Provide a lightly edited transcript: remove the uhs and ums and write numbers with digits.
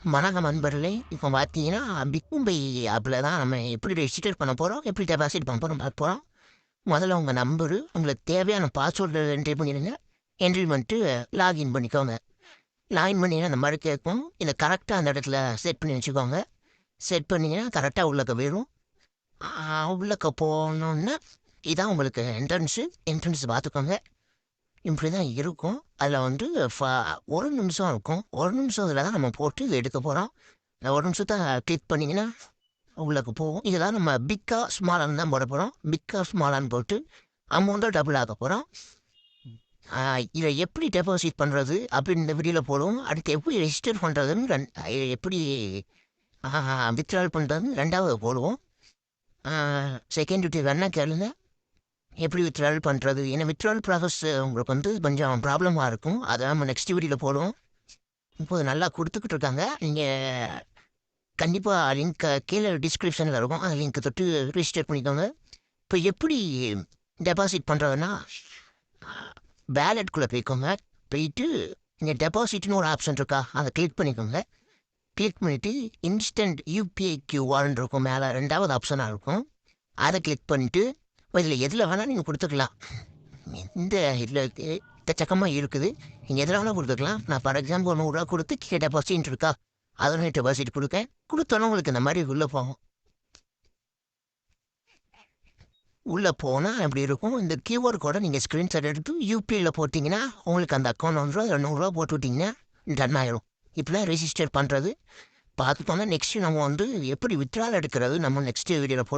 வணக்கம் நண்பர்களே. இப்போ பார்த்தீங்கன்னா, பிக்மும்பை ஆப்பில தான் நம்ம எப்படி ரெஜிஸ்டர் பண்ண போறோம், எப்படி டெபாசிட் பண்ண போறோம் பார்க்க போறோம். முதல்ல உங்க நம்பரு, உங்களுக்கு தேவையான பாஸ்வேர்டு என்ட்ரி பண்ணிடுங்க. என்ட்ரி பண்ணிட்டு லாகின் பண்ணிக்கோங்க. லாகின் பண்ணீங்கன்னா அந்த மாரி கேட்கும். இத கரெக்ட்டா அந்த இடத்துல செட் பண்ணி வச்சுக்கோங்க. செட் பண்ணீங்கன்னா கரெக்ட்டா உள்ளக்க போயிரும். உள்ளக்க போனோன்னே, இதான் உங்களுக்கு என்ட்ரன்ஸு. என்ட்ரன்ஸ் பார்த்துக்கோங்க. இப்படி தான் இருக்கும். அதில வந்து ஃப 1 நிமிஷம் இருக்கும். 1 நிமிஷத்துல தான் நம்ம போட்டு எடுக்க போறோம். அந்த 1 நிமிஷத்த கிளிக் பண்ணீங்கன்னா, உள்ளக்க போகும். இதெல்லாம் நம்ம பிக்கா, ஸ்மாலான்னு தான் போட போறோம். பிக்கா, ஸ்மாலான்னு போட்டு அமௌண்ட்ட டபுள் ஆக்க போறோம். இத எப்படி டெபாசிட் பண்றது அப்படின்னு இந்த வீடியோல போடுவோம். அடுத்து எப்படி ரெஜிஸ்டர் பண்றதுன்னு எப்படி வித்ட்ராவல் பண்றதுன்னு 2வது போடுவோம். செகண்ட் வீடியோ வேணா கேளுங்க. எப்படி வித்ட்ராவல் பண்றது? ஏன்னா வித்ட்ராவல் ப்ராசஸ் உங்களுக்கு வந்து கொஞ்சம் ப்ராப்ளமா இருக்கும். அத நம்ம நெக்ஸ்ட் வீடியோல போடுவோம். இப்போது நல்லா குடுத்துக்கிட்டு இருக்காங்க. நீங்க கண்டிப்பா லிங்க்க கீழ டிஸ்கிரிப்ஷன்ல இருக்கும். அந்த லிங்க்க தொட்டு ரிஜிஸ்டர் பண்ணிக்கோங்க. இப்ப எப்படி டெபாசிட் பண்றதுன்னா, வேலட்குள்ள போய்க்கோங்க. போயிட்டு இங்க டெபாசிட்ன்னு ஒரு ஆப்ஷன் இருக்கா? அத கிளிக் பண்ணிக்கோங்க. கிளிக் பண்ணிட்டு இன்ஸ்டன்ட் யுபிஐ கியூஆர்ன்னு இருக்கும் மேல 2வது ஆப்ஷனா இருக்கும். அத கிளிக் பண்ணிட்டு, இதில எதுல வேணா நீங்க குடுத்துக்கலாம். எந்த இதில எக்கச்சக்கமா இருக்குது. நீங்க எதுல வேணா குடுத்துக்கலாம். நான் ஃபார் எக்ஸாம்பிள் ஒரு ரூ. 100 குடுத்து கீழ டெபாசிட்ன்னு இருக்கா? அதுல டெபாசிட் குடுக்கேன். குடுத்தோனே உங்களுக்கு இந்த மாரி உள்ள போகும். உள்ள போனா இப்படி இருக்கும். இந்த கியூஆர் கோட நீங்க ஸ்கிரீன்ஷாட் எடுத்து யுபிஐல போட்டீங்கன்னா, உங்களுக்கு அந்த அக்கவுண்ட் வந்துரும். அதில ரூ. 100 போட்டு விட்டீங்கன்னா, டன் ஆயிரும். இப்படிதான் ரெஜிஸ்டர் பண்றது. பார்த்துட்டோம்னா, நெக்ஸ்ட் நம்ம வந்து எப்படி வித்ட்ரால் எடுக்கிறது நம்ம நெக்ஸ்ட் வீடியோல போடுவோம்.